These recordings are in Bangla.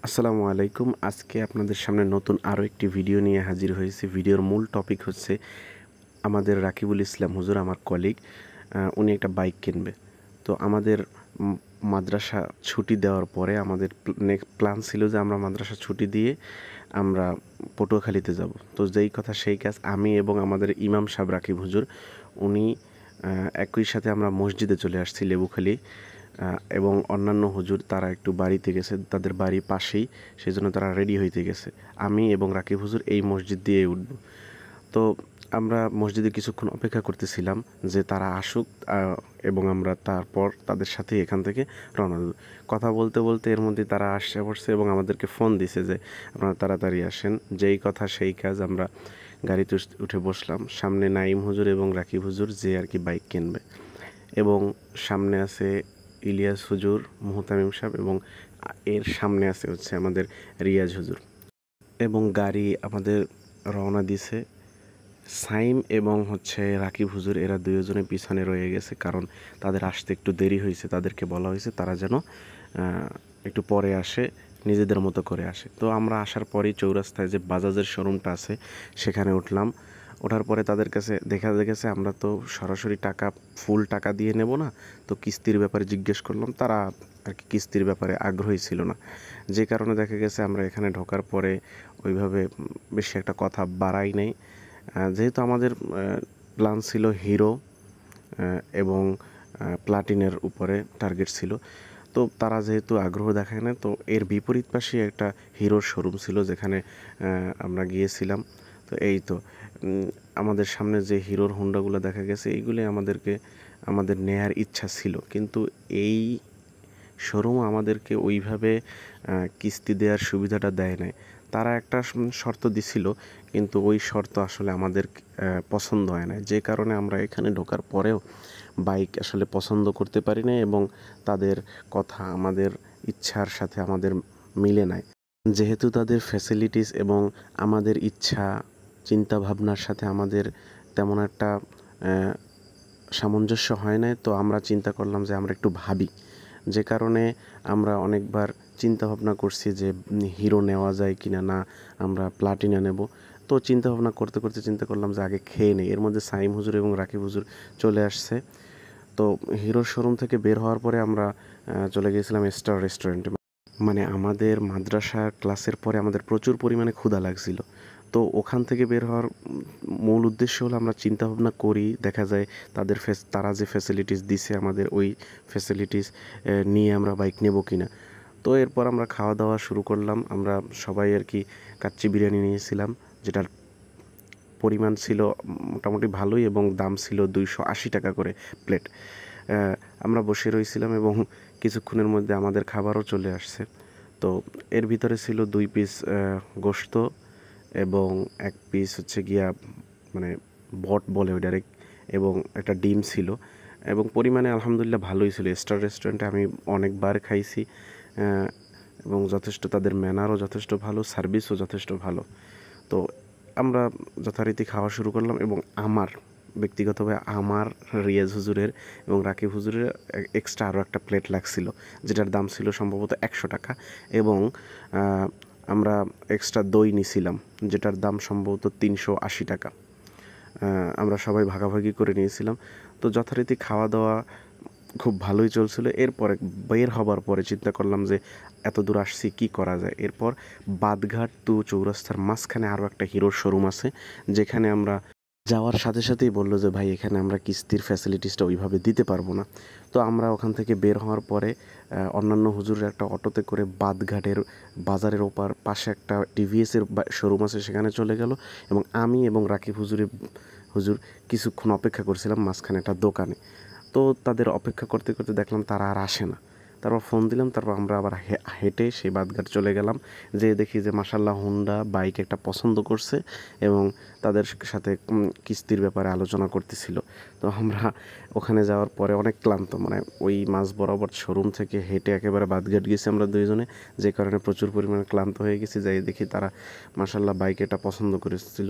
আসসালামু আলাইকুম। আজকে আপনাদের সামনে নতুন আরও একটি ভিডিও নিয়ে হাজির হয়েছি। ভিডিওর মূল টপিক হচ্ছে আমাদের রাকিবুল ইসলাম হুজুর, আমার কলিগ, উনি একটা বাইক কিনবে। তো আমাদের মাদ্রাসা ছুটি দেওয়ার পরে আমাদের নেক্সট প্ল্যান ছিল যে আমরা মাদ্রাসা ছুটি দিয়ে আমরা পটুয়াখালীতে যাব। তো যেই কথা সেই কাজ, আমি এবং আমাদের ইমাম সাহেব রাকিব হুজুর উনি একই সাথে আমরা মসজিদে চলে আসছি লেবুখালী, এবং অন্যান্য হুজুর তারা একটু বাড়িতে গেছে, তাদের বাড়ি পাশেই, সেই জন্য তারা রেডি হইতে গেছে। আমি এবং রাকিব হুজুর এই মসজিদ দিয়ে উঠব। তো আমরা মসজিদে কিছুক্ষণ অপেক্ষা করতেছিলাম যে তারা আসুক, এবং আমরা তারপর তাদের সাথে এখান থেকে রওনা দেব। কথা বলতে বলতে এর মধ্যে তারা আসছে পড়ছে এবং আমাদেরকে ফোন দিছে যে আপনারা তাড়াতাড়ি আসেন। যেই কথা সেই কাজ, আমরা গাড়িতে উঠে বসলাম। সামনে নাইম হুজুর এবং রাকিব হুজুর যে আর কি বাইক কিনবে, এবং সামনে আছে ইলিয়াস হুজুর, মুহতামিম সাহেব, এবং এর সামনে আছে হচ্ছে আমাদের রিয়াজ হুজুর। এবং গাড়ি আমাদের রওনা দিছে। সাইম এবং হচ্ছে রাকিব হুজুর এরা দুজনে পিছনে রয়ে গেছে, কারণ তাদের আসতে একটু দেরি হয়েছে। তাদেরকে বলা হয়েছে তারা যেন একটু পরে আসে, নিজেদের মতো করে আসে। তো আমরা আসার পরেই চৌরাস্তায় যে বাজাজের শোরুমটা আছে সেখানে উঠলাম। ওঠার পরে তাদের কাছে দেখা গেছে আমরা তো সরাসরি টাকা, ফুল টাকা দিয়ে নেব না, তো কিস্তির ব্যাপারে জিজ্ঞেস করলাম। তারা আর কি কিস্তির ব্যাপারে আগ্রহী ছিল না, যে কারণে দেখা গেছে আমরা এখানে ঢোকার পরে ওইভাবে বেশি একটা কথা বাড়াই নাই। যেহেতু আমাদের প্ল্যান ছিল হিরো এবং প্লাটিনের উপরে টার্গেট ছিল, তো তারা যেহেতু আগ্রহ দেখায় না, তো এর বিপরীত পাশে একটা হিরোর শোরুম ছিল যেখানে আমরা গিয়েছিলাম। তো এই তো আমাদের সামনে যে হিরোর হোন্ডাগুলো দেখা গেছে, এইগুলি আমাদের নেয়ার ইচ্ছা ছিল, কিন্তু এই শোরুম আমাদেরকে ওইভাবে কিস্তি দেওয়ার সুবিধাটা দেয় নাই। তারা একটা শর্ত দিছিল, কিন্তু ওই শর্ত আসলে আমাদের পছন্দ হয় না, যে কারণে আমরা এখানে ঢোকার পরেও বাইক আসলে পছন্দ করতে পারি না, এবং তাদের কথা আমাদের ইচ্ছার সাথে আমাদের মিলে নাই। যেহেতু তাদের ফ্যাসিলিটিস এবং আমাদের ইচ্ছা চিন্তা ভাবনার সাথে আমাদের তেমন একটা সামঞ্জস্য হয় না, তো আমরা চিন্তা করলাম যে আমরা একটু ভাবি, যে কারণে আমরা অনেকবার চিন্তা ভাবনা করছি যে হিরো নেওয়া যায় কিনা, না আমরা প্লাটিনা নেব। তো চিন্তা ভাবনা করতে করতে চিন্তা করলাম যে আগে খেয়ে নেই। এর মধ্যে সাইম হুজুর এবং রাকিব হুজুর চলে আসছে। তো হিরোর শোরুম থেকে বের হওয়ার পরে আমরা চলে গিয়েছিলাম স্টার রেস্টুরেন্টে। মানে আমাদের মাদ্রাসা ক্লাসের পরে আমাদের প্রচুর পরিমাণে ক্ষুধা লাগছিল। তো ওখান থেকে বের হওয়ার মূল উদ্দেশ্য হলো আমরা চিন্তা ভাবনা করি, দেখা যায় তারা যে ফ্যাসিলিটিস দিছে আমাদের ওই ফ্যাসিলিটিস নিয়ে আমরা বাইক নেব কিনা। তো এরপর আমরা খাওয়া দাওয়া শুরু করলাম। আমরা সবাই আর কি কাচ্চি বিরিয়ানি নিয়েছিলাম, যেটার পরিমাণ ছিল মোটামুটি ভালোই, এবং দাম ছিল 280 টাকা করে প্লেট। আমরা বসে রয়েছিলাম এবং কিছুক্ষণের মধ্যে আমাদের খাবারও চলে আসছে। তো এর ভিতরে ছিল 2 পিস গোশত এবং 1 পিস হচ্ছে গিয়া, মানে বট বলে ওইটারে, এবং একটা ডিম ছিল, এবং পরিমাণে আলহামদুলিল্লাহ ভালোই ছিল। স্টার রেস্টুরেন্টে আমি অনেকবার খাইছি, এবং যথেষ্ট তাদের ম্যানারও যথেষ্ট ভালো, সার্ভিসও যথেষ্ট ভালো। তো আমরা যথারীতি খাওয়া শুরু করলাম, এবং ব্যক্তিগতভাবে আমার, রিয়াজ হুজুরের এবং রাকিব হুজুরের এক্সট্রা আরও একটা প্লেট লাগছিল, যেটার দাম ছিল সম্ভবত 100 টাকা, এবং আমরা এক্সট্রা দই নিছিলাম, যেটার দাম সম্ভবত 380 টাকা। আমরা সবাই ভাগাভাগি করে নিয়েছিলাম। তো যথারীতি খাওয়া দাওয়া খুব ভালোই চলছিল। এরপরে বের হবার পরে চিন্তা করলাম যে এত দূর আসছি, কী করা যায়। এরপর বাদঘাট টু চৌরাস্তার মাঝখানে আরও একটা হিরোর শোরুম আছে, যেখানে আমরা যাওয়ার সাথে সাথেই বললো যে ভাই, এখানে আমরা কিস্তির ফ্যাসিলিটিসটা ওইভাবে দিতে পারবো না। তো আমরা ওখান থেকে বের হওয়ার পরে অন্যান্য হুজুরের একটা অটোতে করে বাদঘাটের বাজারের পাশে একটা টিভিএসের শোরুম আছে, সেখানে চলে গেল, এবং আমি এবং রাকিব হুজুর কিছুক্ষণ অপেক্ষা করছিলাম মাঝখানে একটা দোকানে। তো তাদের অপেক্ষা করতে করতে দেখলাম তারা আর আসে না। তারপর ফোন দিলাম, তারপর আমরা আবার হেঁটে সেই বাদঘাট চলে গেলাম। যেয়ে দেখি যে মাশাআল্লাহ হোন্ডা বাইক একটা পছন্দ করছে, এবং তাদের সাথে কিস্তির ব্যাপারে আলোচনা করতেছিল। তো আমরা ওখানে যাওয়ার পরে অনেক ক্লান্ত, মানে ওই মাঝ বরাবর শোরুম থেকে হেঁটে একেবারে বাদঘাট গেছি আমরা দুইজনে, যে কারণে প্রচুর পরিমাণে ক্লান্ত হয়ে গেছি। যাই দেখি তারা মাশাআল্লাহ বাইক এটা পছন্দ করেছিল।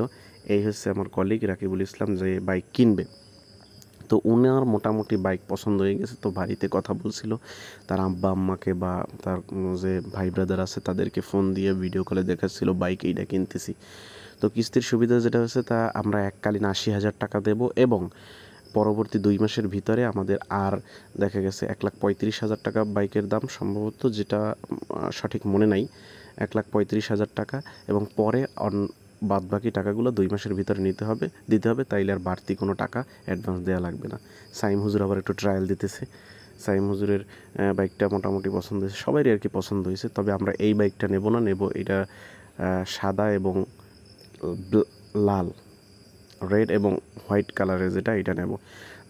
এই হচ্ছে আমার কলিগ রাকিবুল ইসলাম, যে বাইক কিনবে। তো উনার মোটামুটি বাইক পছন্দ হয়ে গেছে, তো বাড়িতে কথা বলছিল, তার আব্বা আম্মাকে বা তার যে ভাই ব্রাদার আছে তাদেরকে ফোন দিয়ে ভিডিও কলে দেখাচ্ছিল বাইক এইটা কিনতেছি। তো কিস্তির সুবিধা যেটা হচ্ছে তা আমরা এককালীন ৮০,০০০ টাকা দেব এবং পরবর্তী 2 মাসের ভিতরে আমাদের আর দেখা গেছে ১,৩৫,০০০ টাকা বাইকের দাম সম্ভবত, যেটা সঠিক মনে নাই, ১,৩৫,০০০ টাকা, এবং পরে বাদবাকি টাকাগুলো 2 মাসের ভিতরে দিতে হবে, তাইলে আর বাড়তি কোনো টাকা অ্যাডভান্স দেওয়া লাগবে না। সাইম হুজুর আবার একটু ট্রায়াল দিতেছে। সাইম হুজুরের বাইকটা মোটামুটি পছন্দ হয়েছে, সবারই আর কি পছন্দ হয়েছে। তবে আমরা এই বাইকটা নেব না, এটা সাদা এবং লাল, রেড এবং হোয়াইট কালারের যেটা, এটা নেব।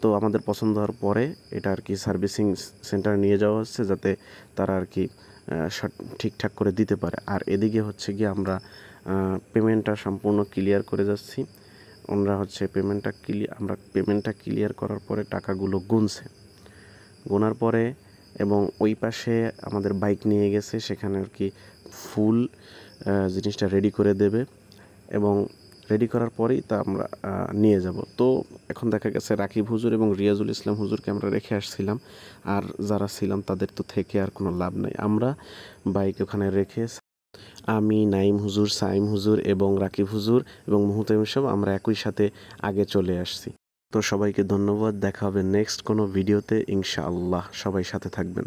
তো আমাদের পছন্দ হওয়ার পরে এটা আর কি সার্ভিসিং সেন্টারে নিয়ে যাওয়া হচ্ছে, যাতে তারা আর কি ঠিকঠাক করে দিতে পারে। আর এদিকে হচ্ছে গিয়ে আমরা পেমেন্টটা সম্পূর্ণ ক্লিয়ার করে যাচ্ছি। আমরা পেমেন্টটা ক্লিয়ার করার পরে টাকাগুলো গোনার পরে, এবং ওই পাশে আমাদের বাইক নিয়ে গেছে, সেখানে আর কি ফুল জিনিসটা রেডি করে দেবে, এবং রেডি করার পরেই তা আমরা নিয়ে যাব। তো এখন দেখা গেছে রাকিব হুজুর এবং রিয়াজুল ইসলাম হুজুরকে আমরা রেখে আসছিলাম, আর যারা ছিলাম তাদের তো থেকে আর কোনো লাভ নাই। আমরা বাইক ওখানে রেখে আমি, নাইম হুজুর, সাইম হুজুর এবং রাকিব হুজুর এবং মুহতামিম সাহেব আমরা একই সাথে আগে চলে আসছি। তো সবাইকে ধন্যবাদ, দেখা হবে নেক্সট কোনো ভিডিওতে ইনশাআল্লাহ। সবাই সাথে থাকবেন।